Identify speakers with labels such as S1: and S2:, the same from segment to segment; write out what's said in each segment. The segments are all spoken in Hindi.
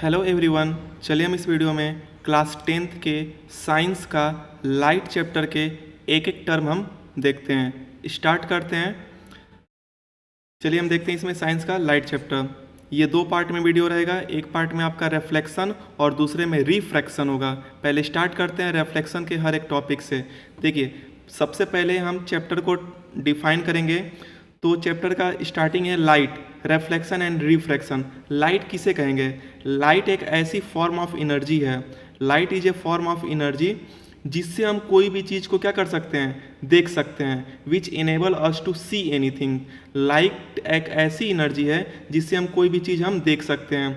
S1: हेलो एवरीवन, चलिए हम इस वीडियो में क्लास 10th के साइंस का लाइट चैप्टर के एक एक टर्म हम देखते हैं। स्टार्ट करते हैं। चलिए हम देखते हैं इसमें साइंस का लाइट चैप्टर। ये दो पार्ट में वीडियो रहेगा। एक पार्ट में आपका रिफ्लेक्शन और दूसरे में रिफ्रैक्शन होगा। पहले स्टार्ट करते हैं रिफ्लेक्शन के हर एक टॉपिक से। देखिए, सबसे पहले हम चैप्टर को डिफाइन करेंगे। तो चैप्टर का स्टार्टिंग है light, reflection and refraction. Light किसे कहेंगे? लाइट एक ऐसी फॉर्म ऑफ एनर्जी है। Light is a form of energy जिससे हम कोई भी चीज़ को क्या कर सकते हैं? देख सकते हैं। Which enable us to see anything. Light एक ऐसी एनर्जी है जिससे हम कोई भी चीज़ हम देख सकते हैं।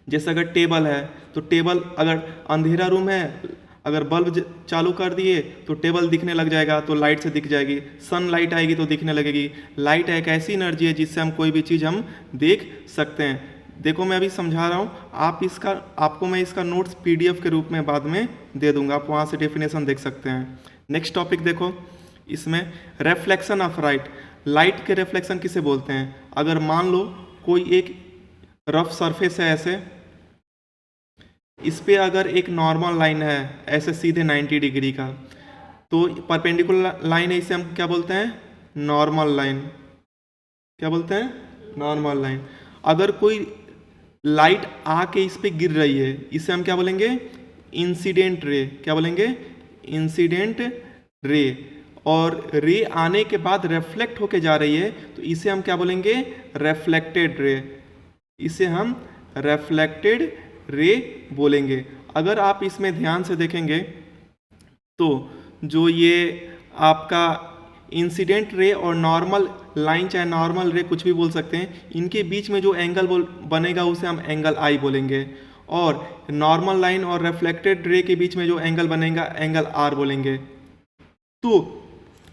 S1: जैसे अगर टेबल है तो टेबल, अगर अंधेरा रूम है, अगर बल्ब चालू कर दिए तो टेबल दिखने लग जाएगा, तो लाइट से दिख जाएगी। सनलाइट आएगी तो दिखने लगेगी। लाइट एक ऐसी एनर्जी है जिससे हम कोई भी चीज़ हम देख सकते हैं। देखो, मैं अभी समझा रहा हूँ, आपको मैं इसका नोट्स पीडीएफ के रूप में बाद में दे दूंगा, आप वहाँ से डेफिनेशन देख सकते हैं। नेक्स्ट टॉपिक देखो, इसमें रिफ्लेक्शन ऑफ लाइट। लाइट के रिफ्लेक्शन किसे बोलते हैं? अगर मान लो कोई एक रफ सरफेस है, ऐसे इस पे अगर एक नॉर्मल लाइन है ऐसे सीधे 90 डिग्री का, तो परपेंडिकुलर लाइन है, इसे हम क्या बोलते हैं? Normal line. क्या बोलते हैं? Normal line. अगर कोई लाइट आके इस पे गिर रही है, इसे हम क्या बोलेंगे? Incident ray. क्या बोलेंगे? Incident ray. और रे आने के बाद रिफ्लेक्ट होके जा रही है, तो इसे हम क्या बोलेंगे? Reflected ray. इसे हम रिफ्लेक्टेड रे बोलेंगे। अगर आप इसमें ध्यान से देखेंगे तो जो ये आपका इंसिडेंट रे और नॉर्मल लाइन, चाहे नॉर्मल रे कुछ भी बोल सकते हैं, इनके बीच में जो एंगल बनेगा उसे हम एंगल आई बोलेंगे। और नॉर्मल लाइन और रिफ्लेक्टेड रे के बीच में जो एंगल बनेगा एंगल आर बोलेंगे। तो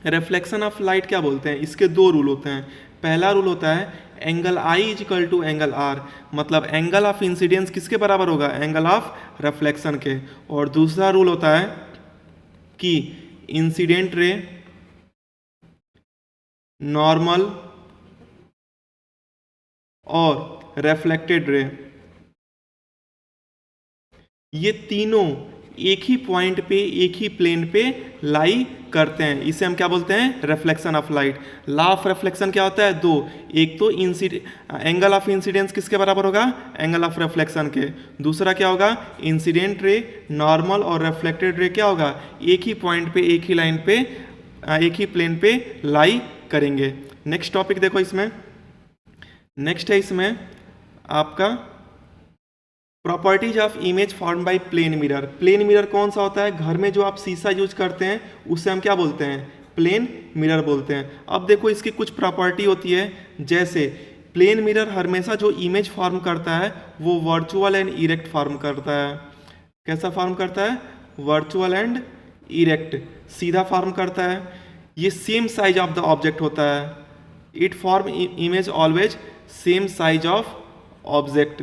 S1: रिफ्लेक्शन ऑफ लाइट क्या बोलते हैं? इसके दो रूल होते हैं। पहला रूल होता है angle I is equal to angle R, मतलब एंगल ऑफ इंसिडेंस किसके बराबर होगा? एंगल ऑफ रिफ्लेक्शन के। और दूसरा रूल होता है कि इंसिडेंट रे, नॉर्मल और रिफ्लेक्टेड रे, ये तीनों एक ही पॉइंट पे, एक ही प्लेन पे लाई करते हैं। इसे हम क्या बोलते हैं? Reflection of light. Law of reflection क्या होता है? दो। एक तो एंगल ऑफ इंसिडेंस किसके बराबर होगा? एंगल ऑफ रिफ्लेक्शन के। दूसरा क्या होगा? इंसिडेंट रे, नॉर्मल और रिफ्लेक्टेड रे क्या होगा? एक ही पॉइंट पे, एक ही लाइन पे, एक ही प्लेन पे लाई करेंगे। नेक्स्ट टॉपिक देखो, इसमें नेक्स्ट है इसमें आपका properties of image form by plane mirror. Plane mirror कौन सा होता है? घर में जो आप शीशा यूज करते हैं उसे हम क्या बोलते हैं? प्लेन मिरर बोलते हैं। अब देखो, इसकी कुछ प्रॉपर्टी होती है। जैसे प्लेन मिरर हमेशा जो इमेज फॉर्म करता है वो वर्चुअल एंड इरेक्ट फॉर्म करता है। कैसा फॉर्म करता है? वर्चुअल एंड इरेक्ट, सीधा फॉर्म करता है। ये same size of the object होता है। It form image always same size of object,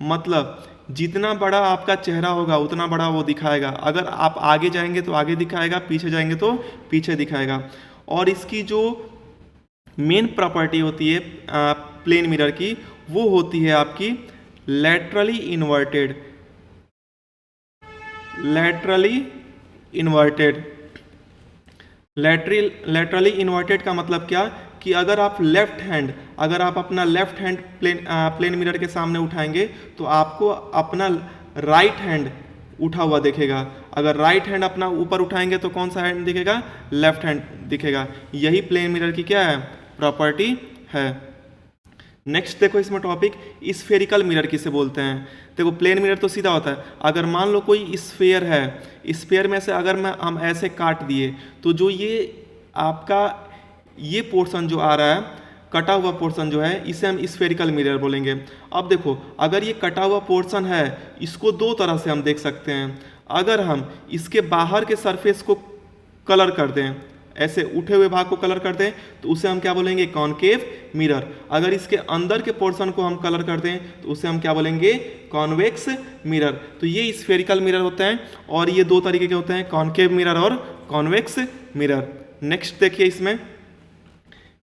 S1: मतलब जितना बड़ा आपका चेहरा होगा उतना बड़ा वो दिखाएगा। अगर आप आगे जाएंगे तो आगे दिखाएगा, पीछे जाएंगे तो पीछे दिखाएगा। और इसकी जो मेन प्रॉपर्टी होती है प्लेन मिरर की, वो होती है आपकी laterally inverted. Laterally inverted. Laterally inverted का मतलब क्या? कि अगर आप अपना लेफ्ट हैंड प्लेन मिरर के सामने उठाएंगे तो आपको अपना राइट हैंड उठा हुआ दिखेगा। अगर राइट हैंड अपना ऊपर उठाएंगे तो कौन सा हैंड दिखेगा? लेफ्ट हैंड दिखेगा। यही प्लेन मिरर की क्या है? प्रॉपर्टी है। नेक्स्ट देखो, इसमें टॉपिक स्फेरिकल मिरर किसे बोलते हैं? देखो, प्लेन मिरर तो सीधा होता है। अगर मान लो कोई स्फेयर है, स्फेयर में से अगर हम ऐसे काट दिए तो जो ये आपका ये पोर्शन जो आ रहा है, कटा हुआ पोर्शन जो है, इसे हम स्फेरिकल मिरर बोलेंगे। अब देखो, अगर ये कटा हुआ पोर्शन है, इसको दो तरह से हम देख सकते हैं। अगर हम इसके बाहर के सरफेस को कलर कर दें, ऐसे उठे हुए भाग को कलर कर दें, तो उसे हम क्या बोलेंगे? Concave mirror. अगर इसके अंदर के पोर्शन को हम कलर कर दें तो उसे हम क्या बोलेंगे? Convex mirror. तो ये स्फेरिकल मिरर होते हैं और ये दो तरीके के होते हैं, कॉनकेव मिरर और कॉन्वेक्स मिरर। नेक्स्ट देखिए, इसमें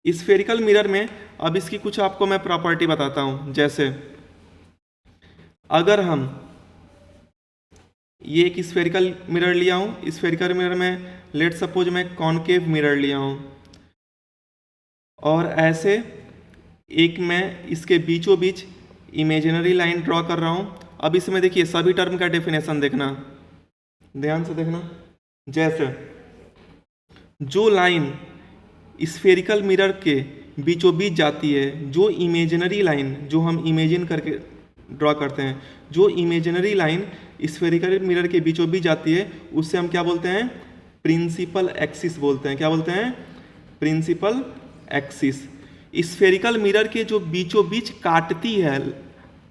S1: स्फेरिकल मिरर में अब इसकी कुछ आपको मैं प्रॉपर्टी बताता हूँ। जैसे अगर हम ये एक स्फेरिकल मिरर लिया हूँ, स्फेरिकल मिरर में लेट सपोज मैं कॉनकेव मिरर लिया हूँ और ऐसे एक मैं इसके बीचों बीच इमेजिनरी लाइन ड्रॉ कर रहा हूँ। अब इसमें देखिए सभी टर्म का डेफिनेशन देखना, ध्यान से देखना। जैसे जो लाइन स्फेरिकल मिरर के बीचों बीच जाती है, जो इमेजिनरी लाइन जो हम इमेजिन करके ड्रॉ करते हैं, जो इमेजिनरी लाइन स्फेरिकल मिरर के बीचों बीच जाती है, उससे हम क्या बोलते हैं? प्रिंसिपल एक्सिस बोलते हैं। क्या बोलते हैं? Principal axis. स्फेरिकल मिरर के जो बीचों बीच काटती है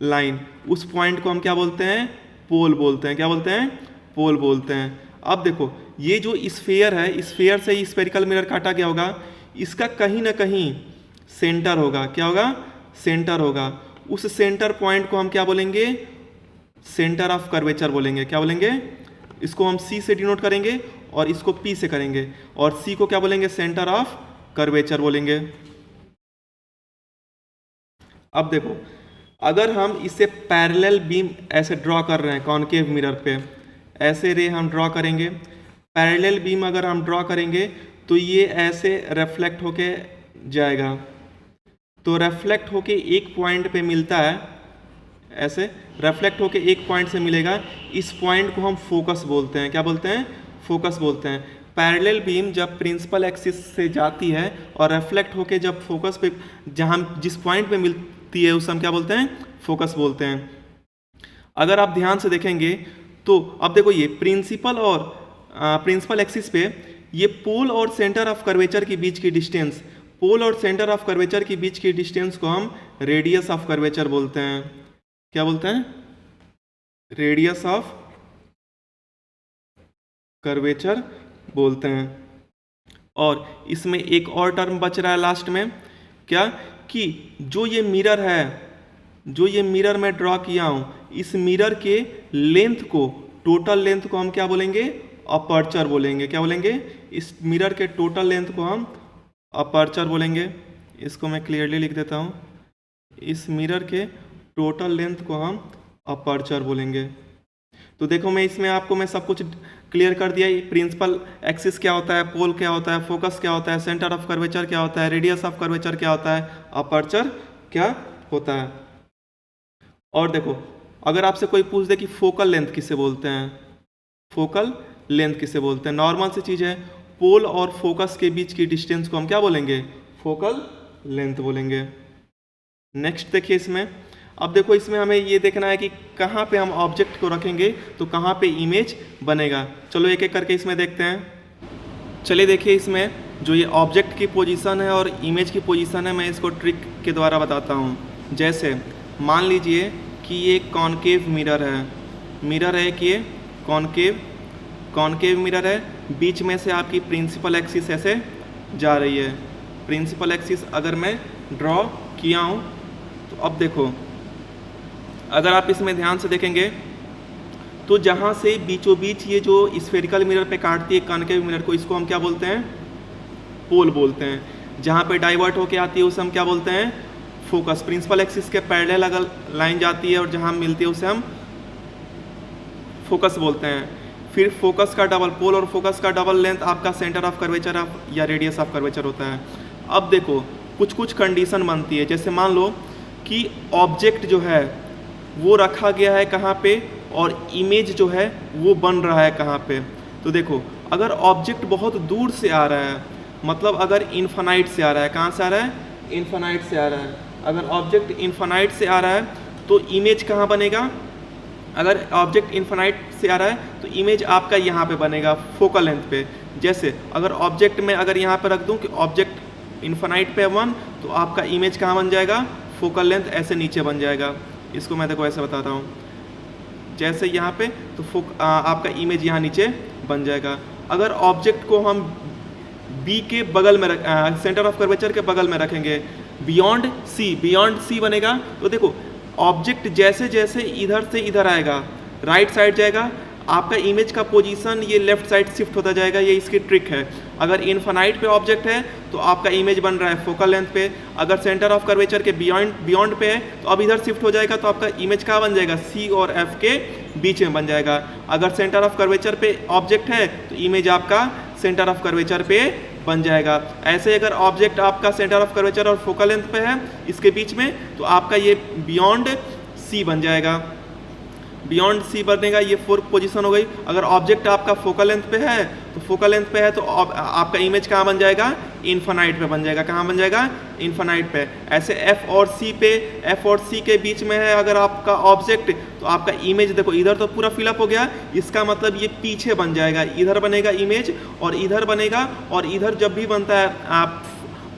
S1: लाइन, उस पॉइंट को हम क्या बोलते हैं? पोल बोलते हैं। क्या बोलते हैं? पोल बोलते हैं। अब देखो ये जो स्फेयर है, स्फेयर से ही स्फेरिकल मिरर काटा गया होगा, इसका कहीं ना कहीं सेंटर होगा। क्या होगा? सेंटर होगा। उस सेंटर पॉइंट को हम क्या बोलेंगे? सेंटर ऑफ कर्वेचर बोलेंगे। क्या बोलेंगे? इसको हम सी से डिनोट करेंगे और इसको पी से करेंगे, और सी को क्या बोलेंगे? सेंटर ऑफ कर्वेचर बोलेंगे। अब देखो अगर हम इसे पैरेलल बीम ऐसे ड्रॉ कर रहे हैं कॉनकेव मिरर पे, ऐसे रे हम ड्रॉ करेंगे, पैरेलल बीम अगर हम ड्रॉ करेंगे तो ये ऐसे रिफ्लेक्ट होके जाएगा। तो रिफ्लेक्ट होके एक पॉइंट पे मिलता है, ऐसे रिफ्लेक्ट होके एक पॉइंट से मिलेगा। इस पॉइंट को हम फोकस बोलते हैं। क्या बोलते हैं? फोकस बोलते हैं। पैरेलल बीम जब प्रिंसिपल एक्सिस से जाती है और रिफ्लेक्ट होके जब फोकस पे, जहाँ जिस पॉइंट पे मिलती है, उसे हम क्या बोलते हैं? फोकस बोलते हैं। अगर आप ध्यान से देखेंगे तो अब देखो ये प्रिंसिपल एक्सिस पे ये पोल और सेंटर ऑफ कर्वेचर के बीच की डिस्टेंस, पोल और सेंटर ऑफ कर्वेचर के बीच की डिस्टेंस को हम रेडियस ऑफ कर्वेचर बोलते हैं। क्या बोलते हैं? रेडियस ऑफ कर्वेचर बोलते हैं। और इसमें एक और टर्म बच रहा है लास्ट में, क्या? कि जो ये मिरर है, जो ये मिरर मैं ड्रॉ किया हूं, इस मिरर के लेंथ को, टोटल लेंथ को हम क्या बोलेंगे? अपर्चर बोलेंगे। क्या बोलेंगे? इस मिरर के टोटल लेंथ को हम अपर्चर बोलेंगे। इसको मैं क्लियरली लिख देता हूं, इस मिरर के टोटल लेंथ को हम अपर्चर बोलेंगे। तो देखो मैं इसमें आपको मैं सब कुछ क्लियर कर दिया। प्रिंसिपल एक्सिस क्या होता है, पोल क्या होता है, फोकस क्या होता है, सेंटर ऑफ कर्वेचर क्या होता है, रेडियस ऑफ कर्वेचर क्या होता है, अपर्चर क्या होता है। और देखो अगर आपसे कोई पूछ दे कि फोकल लेंथ किसे बोलते हैं, फोकल लेंथ किसे बोलते हैं, नॉर्मल सी चीज़ है, पोल और फोकस के बीच की डिस्टेंस को हम क्या बोलेंगे? फोकल लेंथ बोलेंगे। नेक्स्ट देखिए इसमें, अब देखो इसमें हमें ये देखना है कि कहाँ पे हम ऑब्जेक्ट को रखेंगे तो कहाँ पे इमेज बनेगा। चलो एक एक करके इसमें देखते हैं। चलिए देखिए इसमें जो ये ऑब्जेक्ट की पोजीशन है और इमेज की पोजीशन है, मैं इसको ट्रिक के द्वारा बताता हूँ। जैसे मान लीजिए कि ये कॉनकेव मिरर है, मिरर है कि ये कॉनकेव मिरर है, बीच में से आपकी प्रिंसिपल एक्सिस ऐसे जा रही है। प्रिंसिपल एक्सिस अगर मैं ड्रॉ किया हूँ तो अब देखो अगर आप इसमें ध्यान से देखेंगे तो जहाँ से बीचों बीच ये जो स्फेरिकल मिरर पे काटती है कॉनकेव मिरर को, इसको हम क्या बोलते हैं? पोल बोलते हैं। जहाँ पे डाइवर्ट होके आती है उसे हम क्या बोलते हैं? फोकस। प्रिंसिपल एक्सिस के पैरेलल अगर लाइन जाती है और जहाँ मिलती है उसे हम फोकस बोलते हैं। फिर फोकस का डबल, पोल और फोकस का डबल लेंथ आपका सेंटर ऑफ कर्वेचर या रेडियस ऑफ कर्वेचर होता है। अब देखो कुछ कुछ कंडीशन बनती है, जैसे मान लो कि ऑब्जेक्ट जो है वो रखा गया है कहाँ पे और इमेज जो है वो बन रहा है कहाँ पे। तो देखो अगर ऑब्जेक्ट बहुत दूर से आ रहा है, मतलब अगर इन्फानाइट से आ रहा है, कहाँ से आ रहा है? इन्फानाइट से आ रहा है। अगर ऑब्जेक्ट इन्फानाइट से आ रहा है तो इमेज कहाँ बनेगा? अगर ऑब्जेक्ट इन्फानाइट से आ रहा है तो इमेज आपका यहाँ पे बनेगा फोकल लेंथ पे। जैसे अगर ऑब्जेक्ट में अगर यहाँ पे रख दूँ कि ऑब्जेक्ट इन्फानाइट पे 1, तो आपका इमेज कहाँ बन जाएगा? फोकल लेंथ ऐसे नीचे बन जाएगा। इसको मैं देखो ऐसे बताता हूँ, जैसे यहाँ पे तो आपका इमेज यहाँ नीचे बन जाएगा। अगर ऑब्जेक्ट को हम बी के बगल में सेंटर ऑफ कर्वेचर के बगल में रखेंगे, बियॉन्ड सी बनेगा। तो देखो ऑब्जेक्ट जैसे जैसे इधर से इधर आएगा, राइट साइड जाएगा, आपका इमेज का पोजीशन ये लेफ्ट साइड शिफ्ट होता जाएगा, ये इसकी ट्रिक है। अगर इनफाइनाइट पे ऑब्जेक्ट है तो आपका इमेज बन रहा है फोकल लेंथ पे, अगर सेंटर ऑफ कर्वेचर के बियॉन्ड पे है तो अब इधर शिफ्ट हो जाएगा तो आपका इमेज कहाँ बन जाएगा, सी और एफ के बीच में बन जाएगा। अगर सेंटर ऑफ कर्वेचर पे ऑब्जेक्ट है तो इमेज आपका सेंटर ऑफ कर्वेचर पे बन जाएगा। ऐसे अगर ऑब्जेक्ट आपका सेंटर ऑफ कर्वेचर और फोकल लेंथ पे है इसके बीच में तो आपका ये बियॉन्ड सी बन जाएगा, बियॉन्ड सी बनेगा, ये फोर्थ पोजीशन हो गई। अगर ऑब्जेक्ट आपका फोकल लेंथ पे है तो फोकल लेंथ पे है तो आपका इमेज कहाँ बन जाएगा, इनफाइनाइट पे बन जाएगा। कहाँ बन जाएगा, इनफाइनाइट पे। ऐसे एफ और सी के बीच में है अगर आपका ऑब्जेक्ट तो आपका इमेज देखो इधर तो पूरा फिलअप हो गया, इसका मतलब ये पीछे बन जाएगा, इधर बनेगा इमेज और इधर बनेगा। और इधर जब भी बनता है आप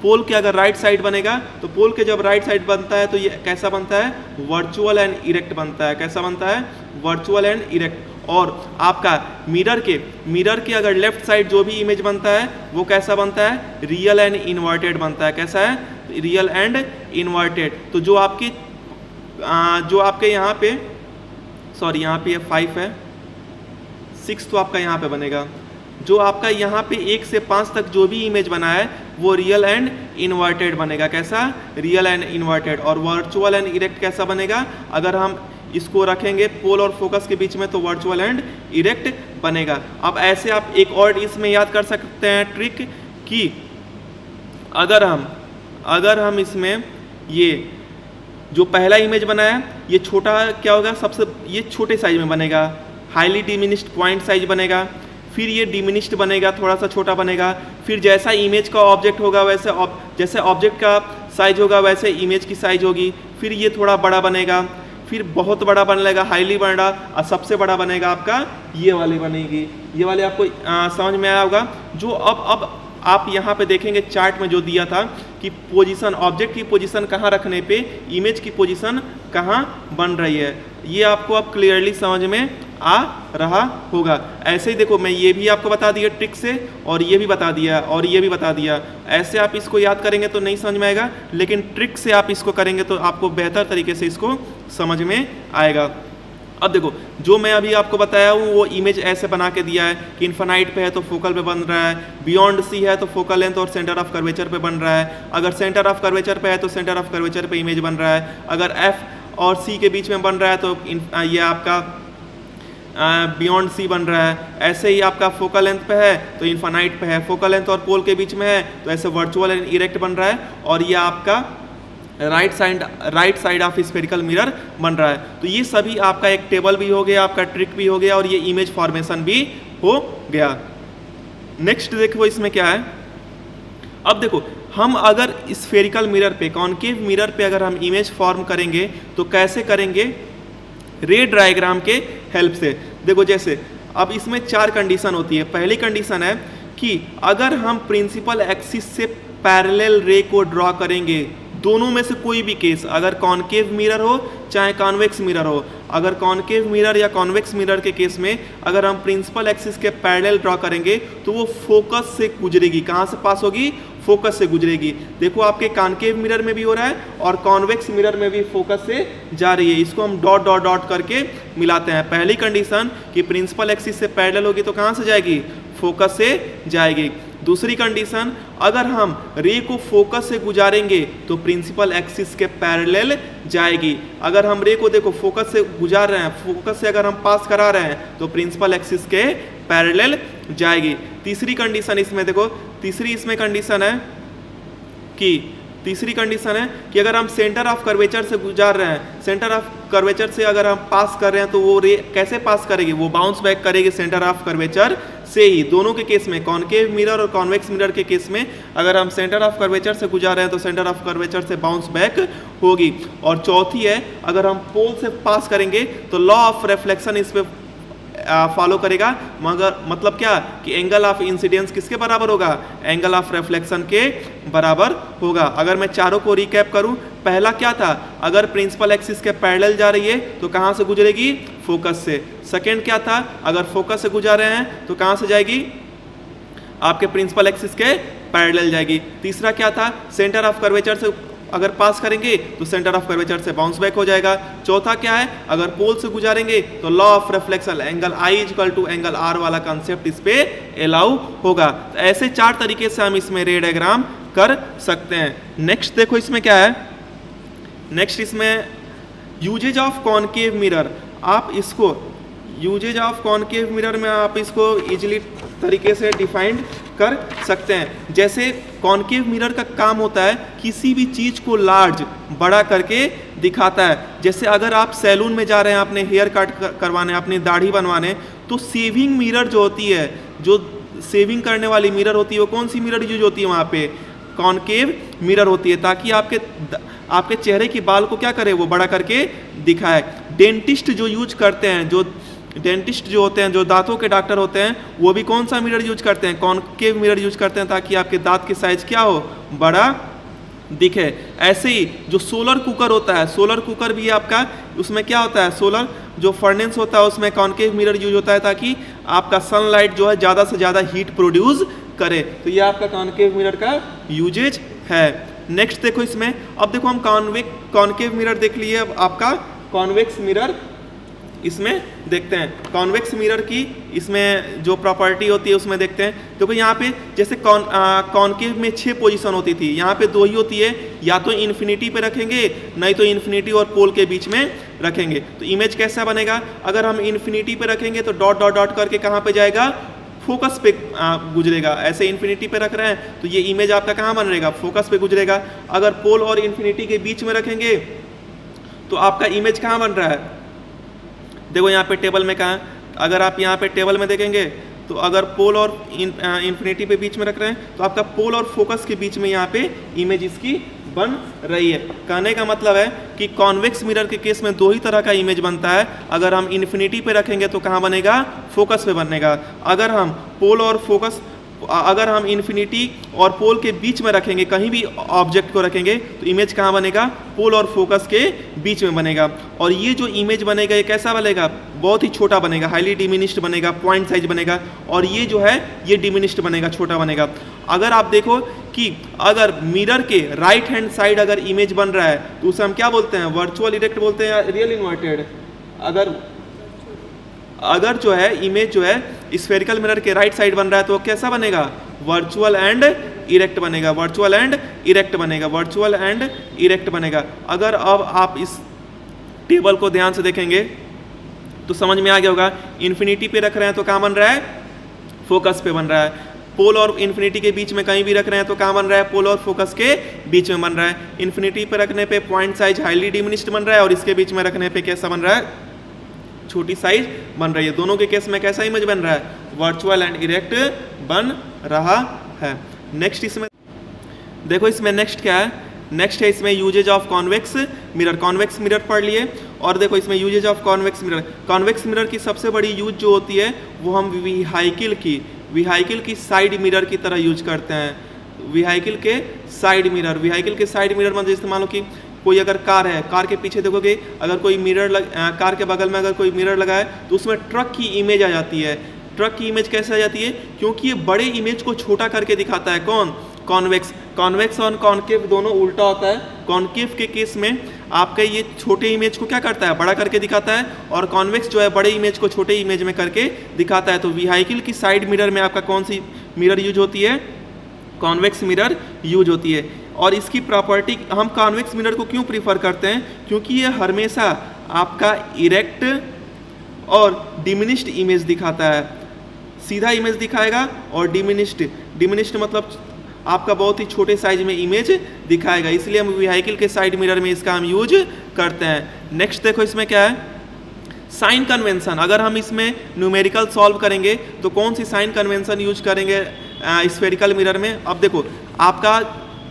S1: पोल के अगर राइट साइड बनेगा तो पोल के जब राइट साइड बनता है तो ये कैसा बनता है, वर्चुअल एंड इरेक्ट बनता है। कैसा बनता है, वर्चुअल एंड इरेक्ट। और आपका मिरर के अगर लेफ्ट साइड जो भी इमेज बनता है वो कैसा बनता है, रियल एंड इन्वर्टेड बनता है। कैसा है, रियल एंड इन्वर्टेड। तो जो आपके यहाँ पे सॉरी यहाँ पे 5 है, 6 तो आपका यहाँ पे बनेगा। जो आपका यहाँ पे 1 से 5 तक जो भी इमेज बना है वो रियल एंड इन्वर्टेड बनेगा। कैसा, रियल एंड इन्वर्टेड। और वर्चुअल एंड इरेक्ट कैसा बनेगा, अगर हम इसको रखेंगे पोल और फोकस के बीच में तो वर्चुअल एंड इरेक्ट बनेगा। अब ऐसे आप एक और इसमें याद कर सकते हैं ट्रिक कि अगर हम इसमें ये जो पहला इमेज बना है ये छोटा क्या होगा, सबसे ये छोटे साइज में बनेगा, हाईली डिमिनिश्ड पॉइंट साइज बनेगा। फिर ये डिमिनिश्ड बनेगा, थोड़ा सा छोटा बनेगा। फिर जैसा इमेज का ऑब्जेक्ट होगा वैसे जैसे ऑब्जेक्ट का साइज होगा वैसे इमेज की साइज होगी। फिर ये थोड़ा बड़ा बनेगा, फिर बहुत बड़ा बनेगा, हाईली बड़ा, और सबसे बड़ा बनेगा आपका ये वाली बनेगी। ये वाले आपको समझ में आया होगा। जो अब आप यहाँ पे देखेंगे चार्ट में जो दिया था कि पोजीशन, ऑब्जेक्ट की पोजीशन कहाँ रखने पे इमेज की पोजीशन कहाँ बन रही है, ये आपको अब क्लियरली समझ में आ रहा होगा। ऐसे ही देखो मैं ये भी आपको बता दिया ट्रिक से, और ये भी बता दिया, और ये भी बता दिया। ऐसे आप इसको याद करेंगे तो नहीं समझ में आएगा, लेकिन ट्रिक से आप इसको करेंगे तो आपको बेहतर तरीके से इसको समझ में आएगा। अब देखो जो मैं अभी आपको बताया हूँ वो इमेज ऐसे बना के दिया है कि इनफाइनाइट पे है तो फोकल पे बन रहा है, बियॉन्ड सी है तो फोकल लेंथ और सेंटर ऑफ कर्वेचर पे बन रहा है। अगर सेंटर ऑफ कर्वेचर पे है तो सेंटर ऑफ कर्वेचर पे इमेज बन रहा है। अगर एफ और सी के बीच में बन रहा है तो ये आपका बियॉन्ड सी बन रहा है। ऐसे ही आपका फोकल लेंथ पे है तो इनफाइनाइट पे है, फोकल लेंथ और पोल के बीच में है तो ऐसे वर्चुअल एंड इरेक्ट बन रहा है। और ये आपका right side of spherical mirror बन रहा है। तो ये सभी आपका एक टेबल भी हो गया, आपका ट्रिक भी हो गया, और ये इमेज फॉर्मेशन भी हो गया। नेक्स्ट देखो इसमें क्या है। अब देखो हम अगर स्फेरिकल मिरर पे, कॉन्केव मिरर पे अगर हम इमेज फॉर्म करेंगे तो कैसे करेंगे, रे डायग्राम के हेल्प से। देखो जैसे अब इसमें 4 कंडीशन होती है। पहली कंडीशन है कि अगर हम प्रिंसिपल एक्सिस से पैरेलल रे को ड्रॉ करेंगे, दोनों में से कोई भी केस, अगर कॉन्केव मिरर हो चाहे कॉन्वेक्स मिरर हो, अगर कॉन्केव मिरर या कॉन्वेक्स मिरर के केस में अगर हम प्रिंसिपल एक्सिस के पैरेलल ड्रॉ करेंगे तो वो फोकस से गुजरेगी। कहाँ से पास होगी, फोकस से गुजरेगी। देखो आपके कॉन्केव मिरर में भी हो रहा है और कॉन्वेक्स मिरर में भी फोकस से जा रही है। इसको हम डॉट डॉट डॉट करके मिलाते हैं। पहली कंडीशन कि प्रिंसिपल एक्सिस से पैरेलल होगी तो कहाँ से जाएगी, फोकस से जाएगी। दूसरी कंडीशन, अगर हम रे को फोकस से गुजारेंगे तो प्रिंसिपल एक्सिस के पैरेलल जाएगी। अगर हम रे को देखो फोकस से गुजार रहे हैं, फोकस से अगर हम पास करा रहे हैं तो प्रिंसिपल एक्सिस के पैरेलल जाएगी। तीसरी कंडीशन इसमें देखो, तीसरी इसमें कंडीशन है कि अगर हम सेंटर ऑफ कर्वेचर से गुजार रहे हैं, सेंटर ऑफ कर्वेचर से अगर हम पास कर रहे हैं तो वो रे कैसे पास करेगी, वो बाउंस बैक करेगी सेंटर ऑफ कर्वेचर से ही। दोनों के केस में, कॉन्केव मिरर और कॉन्वेक्स मिरर के केस में अगर हम सेंटर ऑफ कर्वेचर से गुजार रहे हैं तो सेंटर ऑफ कर्वेचर से बाउंस बैक होगी। और चौथी है, अगर हम पोल से पास करेंगे तो लॉ ऑफ रिफ्लेक्शन इस पे फॉलो करेगा। मगर मतलब क्या कि एंगल ऑफ इंसिडेंस किसके बराबर होगा, एंगल ऑफ रिफ्लेक्शन के बराबर होगा। अगर मैं चारों को रिकैप करूं, पहला क्या था, अगर प्रिंसिपल एक्सिस के पैरेलल जा रही है तो कहां से गुजरेगी, फोकस से। सेकंड क्या था, अगर फोकस से गुजार रहे हैं तो कहां से जाएगी, आपके प्रिंसिपल एक्सिस के पैरेलल जाएगी। तीसरा क्या था, सेंटर ऑफ कर्वेचर से अगर पास करेंगे तो सेंटर ऑफ कर्वेचर से बाउंस बैक हो जाएगा। चौथा क्या है, अगर पोल से गुजारेंगे तो law of reflection angle I equal to angle R वाला कंसेप्ट इस पे अलाउ होगा। तो ऐसे 4 तरीके से हम इसमें रे डायग्राम कर सकते हैं। नेक्स्ट देखो इसमें क्या है, नेक्स्ट इसमें यूजेज ऑफ कॉनकेव मिरर। आप इसको यूजेज ऑफ कॉनकेव मिरर में आप इसको इजीली तरीके से डिफाइंड कर सकते हैं। जैसे कॉनकेव मिरर का काम होता है किसी भी चीज़ को लार्ज बड़ा करके दिखाता है। जैसे अगर आप सैलून में जा रहे हैं अपने हेयर कट करवाने, अपनी दाढ़ी बनवाने, तो सेविंग मिरर जो होती है, जो सेविंग करने वाली मिरर होती है, वो कौन सी मिरर यूज होती है वहाँ पे, कॉनकेव मिरर होती है, ताकि आपके चेहरे की बाल को क्या करे, वो बड़ा करके दिखाए। डेंटिस्ट जो यूज करते हैं, डेंटिस्ट जो होते हैं, जो दांतों के डॉक्टर होते हैं, वो भी कौन सा मिरर यूज करते हैं, कॉनकेव मिरर यूज करते हैं, ताकि आपके दांत की साइज क्या हो, बड़ा दिखे। ऐसे ही जो सोलर कुकर होता है, सोलर कुकर भी आपका, उसमें क्या होता है, सोलर जो फर्नेस होता है उसमें कॉनकेव मिरर यूज होता है, ताकि आपका सनलाइट जो है ज़्यादा से ज़्यादा हीट प्रोड्यूस करे। तो ये आपका कॉनकेव मिरर का यूजेज है। नेक्स्ट देखो इसमें, अब देखो हम कॉनकेव मिरर देख लिए, अब आपका कॉन्वेक्स मिरर इसमें देखते हैं। कॉन्वेक्स मिरर की इसमें जो प्रॉपर्टी होती है उसमें देखते हैं। देखो यहाँ पे जैसे कॉनकेव में 6 पोजीशन होती थी, यहाँ पे 2 ही होती है, या तो इन्फिनिटी पे रखेंगे, नहीं तो इन्फिनिटी और पोल के बीच में रखेंगे। तो इमेज कैसा बनेगा, अगर हम इन्फिनिटी पे रखेंगे तो डॉट डॉट डॉट करके कहाँ पे जाएगा, फोकस पे गुजरेगा। ऐसे इन्फिनिटी पे रख रहे हैं तो ये इमेज आपका कहाँ बन रहेगा, फोकस पे गुजरेगा। अगर पोल और इन्फिनिटी के बीच में रखेंगे तो आपका इमेज कहाँ बन रहा है, देखो यहाँ पे टेबल में कहाँ, अगर आप यहाँ पे टेबल में देखेंगे तो अगर पोल और इन्फिनिटी पे बीच में रख रहे हैं तो आपका पोल और फोकस के बीच में यहाँ पे इमेज इसकी बन रही है। कहने का मतलब है कि कॉन्वेक्स मिरर के केस में 2 ही तरह का इमेज बनता है। अगर हम इन्फिनिटी पे रखेंगे तो कहाँ बनेगा, फोकस पे बनेगा। अगर हम पोल और फोकस, अगर हम इन्फिनिटी और पोल के बीच में रखेंगे, कहीं भी ऑब्जेक्ट को रखेंगे तो इमेज कहाँ बनेगा, पोल और फोकस के बीच में बनेगा। और ये जो इमेज बनेगा ये कैसा बनेगा, बहुत ही छोटा बनेगा, हाईली डिमिनिश्ड बनेगा, पॉइंट साइज बनेगा। और ये जो है ये डिमिनिश्ड बनेगा, छोटा बनेगा। अगर आप देखो कि अगर मिरर के राइट हैंड साइड अगर इमेज बन रहा है तो उसे हम क्या बोलते हैं, वर्चुअल इरेक्ट बोलते हैं या रियल इन्वर्टेड। अगर जो है इमेज जो है स्फेरिकल मिरर के राइट साइड बन रहा है तो कैसा बनेगा, वर्चुअल एंड इरेक्ट बनेगा, वर्चुअल एंड इरेक्ट बनेगा, वर्चुअल एंड इरेक्ट बनेगा। अगर अब आप इस टेबल को ध्यान से देखेंगे तो समझ में आ गया होगा, इन्फिनिटी पे रख रहे हैं तो कहाँ बन रहा है, फोकस पे बन रहा है। पोल और इन्फिनिटी के बीच में कहीं भी रख रहे हैं तो कहाँ बन रहा है, पोल और फोकस के बीच में बन रहा है। इन्फिनिटी पे रखने पे पॉइंट साइज हाईली डिमिनिश्ड बन रहा है और इसके बीच में रखने पे कैसा बन रहा है, छोटी साइज बन रही है। दोनों के केस में कैसा इमेज बन रहा है, वर्चुअल एंड इरेक्ट बन रहा है। नेक्स्ट इसमें देखो, इसमें नेक्स्ट क्या है, नेक्स्ट है इसमें uses of convex mirror. Convex mirror पढ़ लिए और देखो इसमें uses of convex mirror. Convex mirror की सबसे बड़ी यूज जो होती है वो हम व्हीकल की साइड मिरर की तरह यूज करते हैं। व्हीकल के साइड मिरर मतलब जैसे मान लो कि कोई अगर कार है, कार के पीछे देखोगे अगर कोई कार के बगल में अगर कोई मिरर लगा है तो उसमें ट्रक की इमेज आ जाती है। ट्रक की इमेज कैसे आ जाती है, क्योंकि ये बड़े इमेज को छोटा करके दिखाता है। कौन, कॉन्वेक्स और कॉनकेव दोनों उल्टा होता है। कॉनकेव के केस में आपका ये छोटे इमेज को क्या करता है, बड़ा करके दिखाता है, और कॉन्वेक्स जो है बड़े इमेज को छोटे इमेज में करके दिखाता है। तो व्हीकल की साइड मिरर में आपका कौन सी मिरर यूज होती है, कॉन्वेक्स मिरर यूज होती है। और इसकी प्रॉपर्टी, हम कॉन्वेक्स मिरर को क्यों प्रीफर करते हैं, क्योंकि ये हमेशा आपका इरेक्ट और डिमिनिश्ड इमेज दिखाता है। सीधा इमेज दिखाएगा और डिमिनिश्ड मतलब आपका बहुत ही छोटे साइज में इमेज दिखाएगा। इसलिए हम व्हीकल के साइड मिरर में इसका हम यूज करते हैं। नेक्स्ट देखो इसमें क्या है, साइन कन्वेंशन। अगर हम इसमें न्यूमेरिकल सॉल्व करेंगे तो कौन सी साइन कन्वेंशन यूज करेंगे स्फेरिकल मिरर में। अब देखो आपका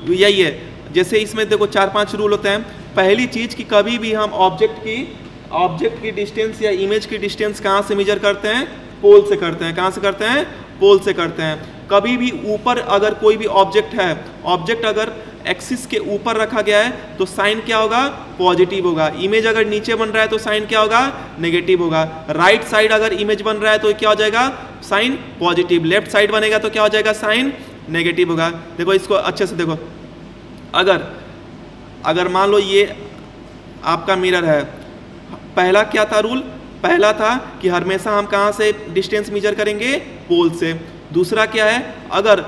S1: यही है, जैसे इसमें देखो 4-5 रूल होते हैं। पहली चीज कि कभी भी हम ऑब्जेक्ट की डिस्टेंस या इमेज की डिस्टेंस कहाँ से मेजर करते हैं, पोल से करते हैं। कहाँ से करते हैं, पोल से करते हैं। कभी भी ऊपर अगर कोई भी ऑब्जेक्ट है, ऑब्जेक्ट अगर एक्सिस के ऊपर रखा गया है तो साइन क्या होगा, पॉजिटिव होगा। इमेज अगर नीचे बन रहा है तो साइन क्या होगा, नेगेटिव होगा। राइट साइड अगर इमेज बन रहा है तो क्या हो जाएगा, साइन पॉजिटिव। लेफ्ट साइड बनेगा तो क्या हो जाएगा, साइन नेगेटिव होगा। देखो इसको अच्छे से देखो, अगर अगर मान लो ये आपका मिरर है, पहला क्या था रूल, पहला था कि हमेशा हम कहाँ से डिस्टेंस मेजर करेंगे, पोल से। दूसरा क्या है, अगर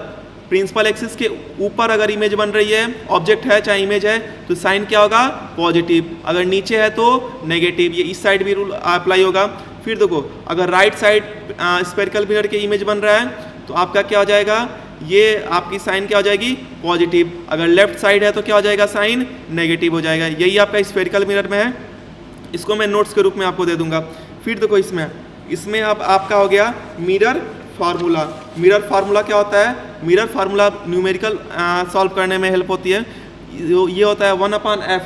S1: प्रिंसिपल एक्सिस के ऊपर अगर इमेज बन रही है, ऑब्जेक्ट है चाहे इमेज है, तो साइन क्या होगा, पॉजिटिव। अगर नीचे है तो नेगेटिव। ये इस साइड भी रूल अप्लाई होगा। फिर देखो, अगर राइट साइड स्फेरिकल मिरर के इमेज बन रहा है तो आपका क्या हो जाएगा, ये आपकी साइन क्या हो जाएगी, पॉजिटिव। अगर लेफ्ट साइड है तो क्या हो जाएगा, साइन नेगेटिव हो जाएगा। यही आपका स्फेरिकल मिरर में है। इसको मैं नोट्स के रूप में आपको दे दूंगा। फिर देखो, इसमें अब आपका हो गया मिरर फार्मूला। मिरर फार्मूला क्या होता है, मिरर फार्मूला न्यूमेरिकल सॉल्व करने में हेल्प होती है। ये होता है 1/f,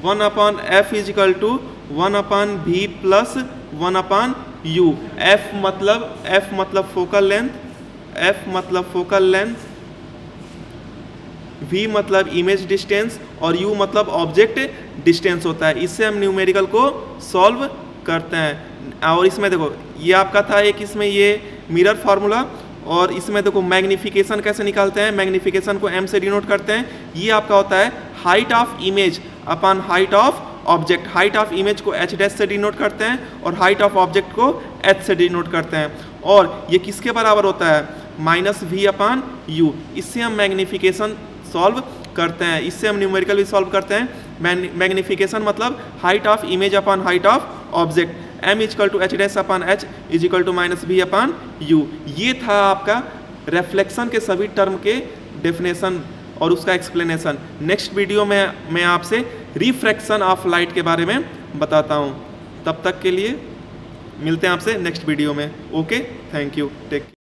S1: 1/f is equal to 1/v plus 1/u। f मतलब फोकल लेंथ, f मतलब फोकल लेंथ, v मतलब इमेज डिस्टेंस और u मतलब ऑब्जेक्ट डिस्टेंस होता है। इससे हम न्यूमेरिकल को सॉल्व करते हैं। और इसमें देखो, ये आपका था एक, इसमें ये मिरर फार्मूला, और इसमें देखो मैग्निफिकेशन कैसे निकालते हैं। मैग्निफिकेशन को m से डिनोट करते हैं। ये आपका होता है height of image upon height of object. Height of image को h डैश से डिनोट करते हैं और हाइट ऑफ ऑब्जेक्ट को h से डिनोट करते हैं। और ये किसके बराबर होता है, -v/u। इससे हम मैग्निफिकेशन सॉल्व करते हैं, इससे हम न्यूमेरिकल भी सॉल्व करते हैं। मैग्निफिकेशन मतलब height of image upon height of object. m equal to h dash upon h is equal to -v/u। ये था आपका रिफ्लेक्शन के सभी टर्म के डेफिनेशन और उसका एक्सप्लेनेशन। नेक्स्ट वीडियो में मैं आपसे रिफ्रैक्शन ऑफ लाइट के बारे में बताता हूँ। तब तक के लिए मिलते हैं आपसे नेक्स्ट वीडियो में। Okay, thank you, take care.